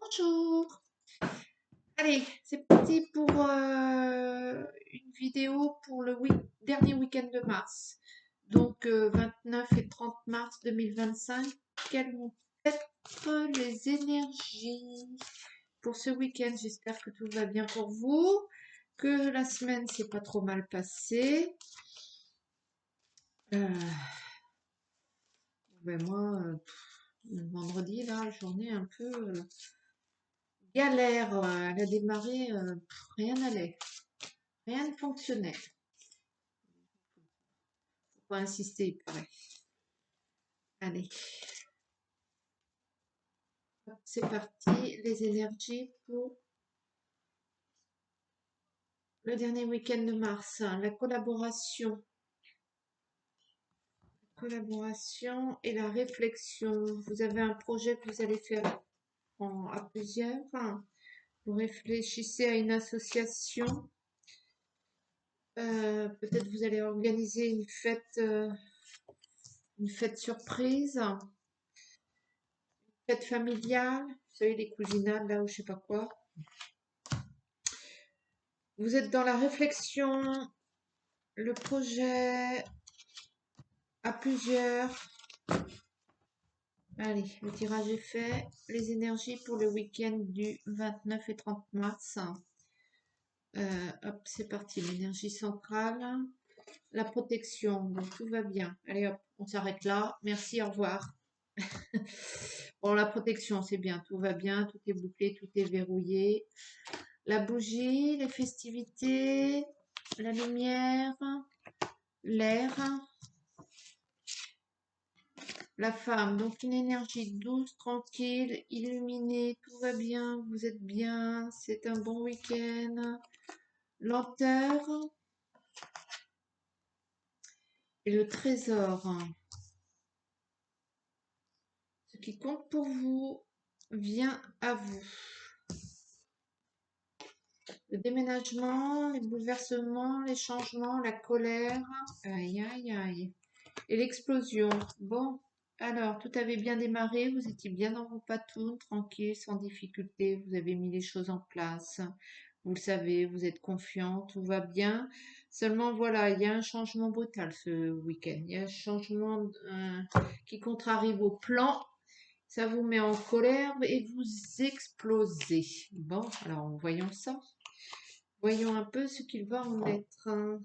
Bonjour. Allez, c'est parti pour une vidéo pour le dernier week-end de mars. Donc 29 et 30 mars 2025. Quelles vont être les énergies pour ce week-end? J'espère que tout va bien pour vous, que la semaine s'est pas trop mal passée. Euh, moi, le vendredi, là, journée un peu galère. Elle a démarré, rien n'allait. Rien ne fonctionnait. Faut pas insister, il paraît. Allez, c'est parti. Les énergies pour le dernier week-end de mars. La collaboration et la réflexion. Vous avez un projet que vous allez faire à plusieurs. Vous réfléchissez à une association. Peut-être vous allez organiser une fête surprise, une fête familiale. Vous savez, les cousinades, là, ou je sais pas quoi. Vous êtes dans la réflexion, le projet à plusieurs. Allez, le tirage est fait. Les énergies pour le week-end du 29 et 30 mars. Hop, c'est parti. L'énergie centrale. La protection. Donc, tout va bien. Allez, hop, on s'arrête là. Merci, au revoir. Bon, la protection, c'est bien. Tout va bien. Tout est bouclé, tout est verrouillé. La bougie, les festivités, la lumière, l'air. La femme, donc une énergie douce, tranquille, illuminée, tout va bien, vous êtes bien, c'est un bon week-end. Lenteur et le trésor. Ce qui compte pour vous vient à vous. Le déménagement, les bouleversements, les changements, la colère, aïe aïe aïe, et l'explosion. Bon, alors, tout avait bien démarré, vous étiez bien dans vos patounes, tranquille, sans difficulté, vous avez mis les choses en place. Vous le savez, vous êtes confiant, tout va bien. Seulement, voilà, il y a un changement brutal ce week-end. Il y a un changement qui contrarie vos plans. Ça vous met en colère et vous explosez. Bon, alors voyons ça. Voyons un peu ce qu'il va en être.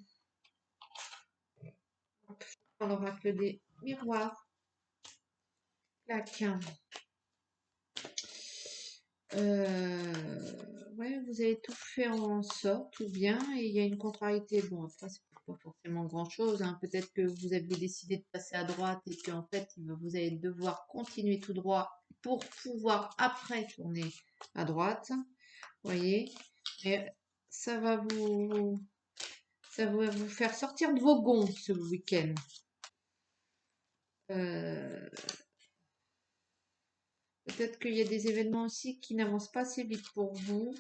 Dans l'oracle des miroirs. Clac. Ouais, vous avez tout fait en sorte, tout bien, et il y a une contrariété. Bon, après, c'est pas forcément grand-chose, hein. Peut-être que vous aviez décidé de passer à droite et qu'en fait, vous allez devoir continuer tout droit pour pouvoir après tourner à droite. Voyez, et ça va vous faire sortir de vos gonds ce week-end. Peut-être qu'il y a des événements aussi qui n'avancent pas assez vite pour vous.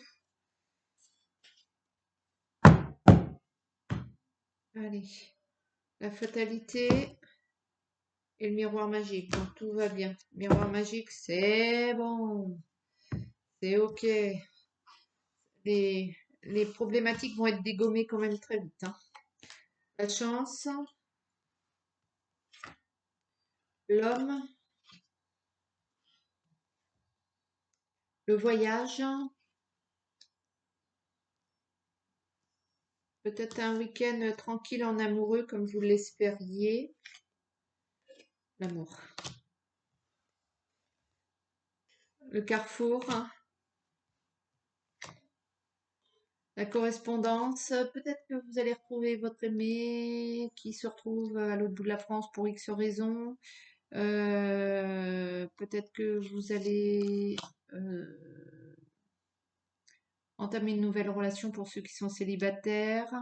Allez, la fatalité et le miroir magique. Donc tout va bien. Miroir magique, c'est bon. C'est ok. Les problématiques vont être dégommées quand même très vite, hein. La chance, l'homme, le voyage, peut-être un week-end tranquille en amoureux comme vous l'espériez. L'amour. Le carrefour, la correspondance, peut-être que vous allez retrouver votre aimé qui se retrouve à l'autre bout de la France pour X raisons. Peut-être que vous allez entamer une nouvelle relation pour ceux qui sont célibataires.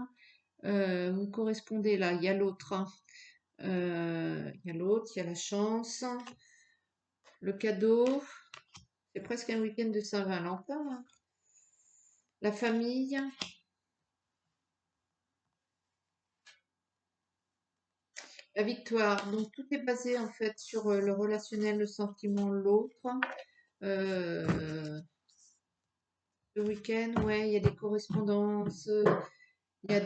Vous correspondez là, il y a l'autre, hein. Il y a l'autre, il y a la chance, le cadeau. C'est presque un week-end de Saint-Valentin, hein. La famille. La victoire. Donc tout est basé en fait sur le relationnel, le sentiment, l'autre. Ce week-end, ouais, il y a des correspondances, il y a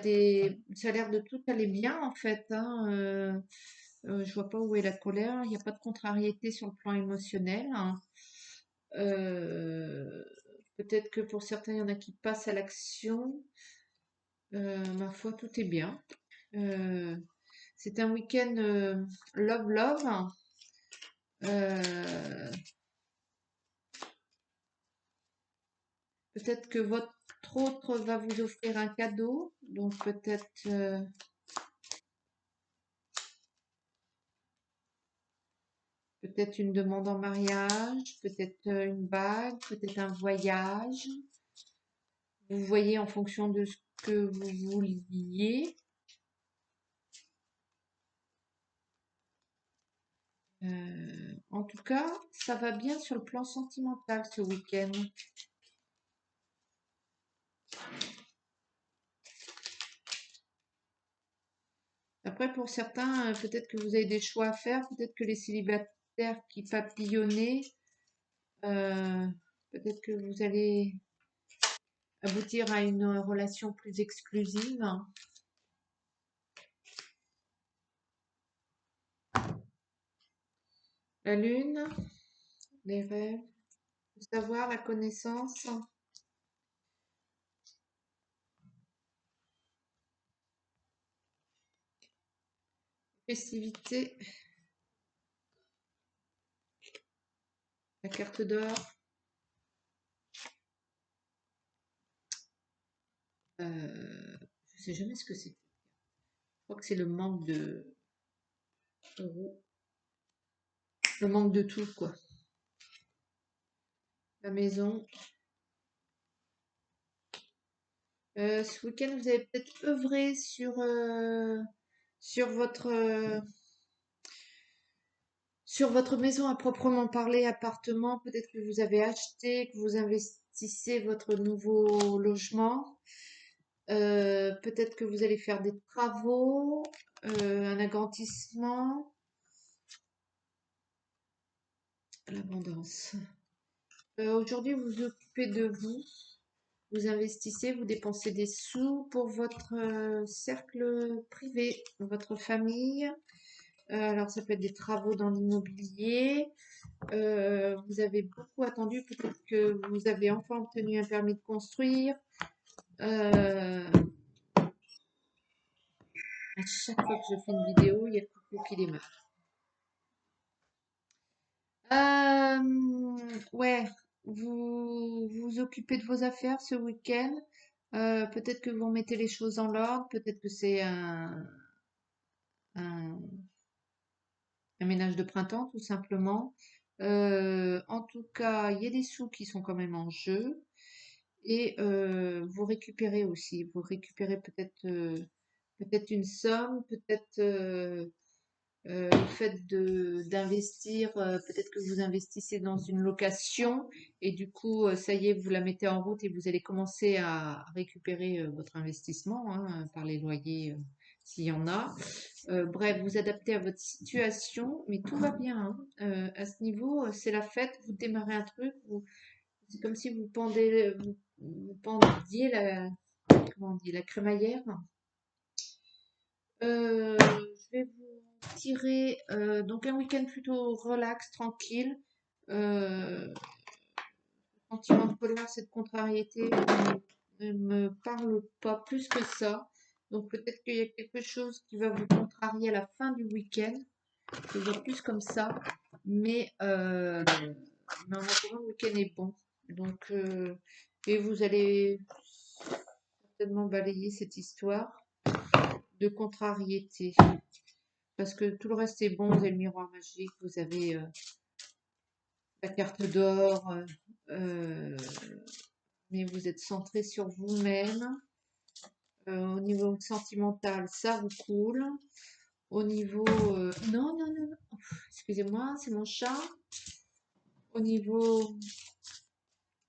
ça a l'air de tout aller bien en fait, hein. Je vois pas où est la colère. Il n'y a pas de contrariété sur le plan émotionnel, hein. Euh, Peut-être que pour certains, il y en a qui passent à l'action. Ma foi, tout est bien. Euh, c'est un week-end love love. Euh, Peut-être que votre autre va vous offrir un cadeau, donc peut-être une demande en mariage, peut-être une bague, peut-être un voyage. Vous voyez en fonction de ce que vous vouliez. En tout cas, ça va bien sur le plan sentimental ce week-end. Après, pour certains, peut-être que vous avez des choix à faire, peut-être que les célibataires qui papillonnaient, euh, peut-être que vous allez aboutir à une relation plus exclusive. La lune, les rêves, le savoir, la connaissance, festivité, la carte d'or. Je sais jamais ce que c'est. Je crois que c'est le manque le manque de tout, quoi. La maison. Ce week-end, vous avez peut-être œuvré sur sur votre maison à proprement parler, appartement. Peut-être que vous avez acheté, que vous investissez votre nouveau logement. Peut-être que vous allez faire des travaux, un agrandissement, l'abondance. Aujourd'hui, vous vous occupez de vous, vous investissez, vous dépensez des sous pour votre cercle privé, votre famille. Alors, ça peut être des travaux dans l'immobilier. Vous avez beaucoup attendu, peut-être que vous avez enfin obtenu un permis de construire. Euh, à chaque fois que je fais une vidéo, il y a Coucou qui démarre. Ouais, vous vous occupez de vos affaires ce week-end. Peut-être que vous remettez les choses en ordre. Peut-être que c'est un, un ménage de printemps, tout simplement. En tout cas, il y a des sous qui sont quand même en jeu. Et vous récupérez aussi. Vous récupérez peut-être une somme, peut-être le fait d'investir, peut-être que vous investissez dans une location et du coup, ça y est, vous la mettez en route et vous allez commencer à récupérer votre investissement, hein, par les loyers, s'il y en a. Bref, vous adaptez à votre situation, mais tout va bien, hein. À ce niveau, c'est la fête, vous démarrez un truc, c'est comme si vous pendiez comment on dit, la crémaillère. Je vais vous tirer donc un week-end plutôt relax, tranquille. Euh, Sentiment de colère, cette contrariété ne me parle pas plus que ça. Donc peut-être qu'il y a quelque chose qui va vous contrarier à la fin du week-end. Je le vois plus comme ça. Mais en attendant, le week-end est bon. Donc, et vous allez certainement balayer cette histoire de contrariété. Parce que tout le reste est bon, vous avez le miroir magique, vous avez la carte d'or, euh, mais vous êtes centré sur vous-même. Au niveau sentimental, ça vous coule. Au niveau... non, non, non, non. Excusez-moi, c'est mon chat. Au niveau,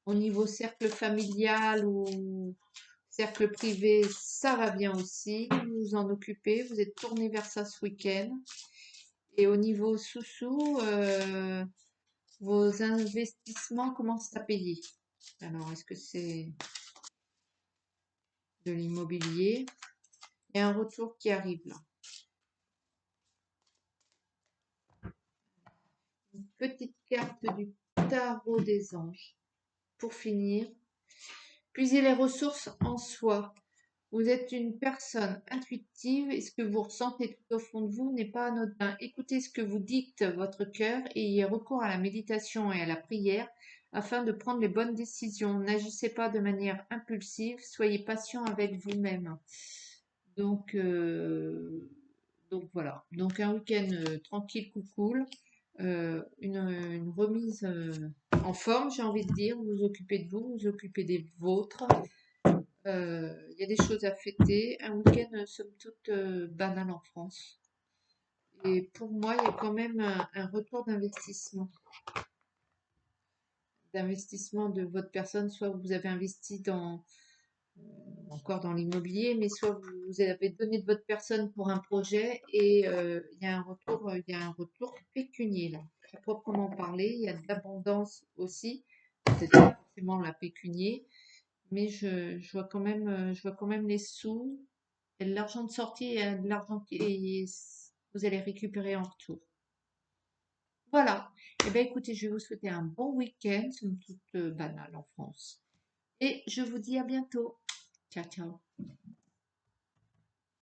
au niveau cercle familial ou cercle privé, ça va bien aussi. Vous vous en occupez, vous êtes tourné vers ça ce week-end. Et au niveau sous-sous, vos investissements commencent à payer. Alors, est-ce que c'est de l'immobilier? Il y a un retour qui arrive là. Une petite carte du tarot des anges. Pour finir, puisez les ressources en soi. Vous êtes une personne intuitive et ce que vous ressentez tout au fond de vous n'est pas anodin. Écoutez ce que vous dicte votre cœur et ayez recours à la méditation et à la prière afin de prendre les bonnes décisions. N'agissez pas de manière impulsive, soyez patient avec vous-même. Donc, voilà. Donc un week-end tranquille, cool, une remise en forme, j'ai envie de dire. Vous occupez de vous, vous occupez des vôtres. Il y a des choses à fêter. Un week-end, somme toute, banal en France. Et pour moi, il y a quand même un retour d'investissement de votre personne. Soit vous avez investi encore dans l'immobilier, mais soit vous avez donné de votre personne pour un projet et il y a un retour pécunier là. À proprement parler, il y a de l'abondance aussi, peut-être pas forcément la pécunier, mais je vois quand même les sous, il y a de l'argent de sortie et de l'argent qui vous allez récupérer en retour. Voilà. Eh bien, écoutez, je vais vous souhaiter un bon week-end, somme toute banal en France. Et je vous dis à bientôt. Ciao, ciao.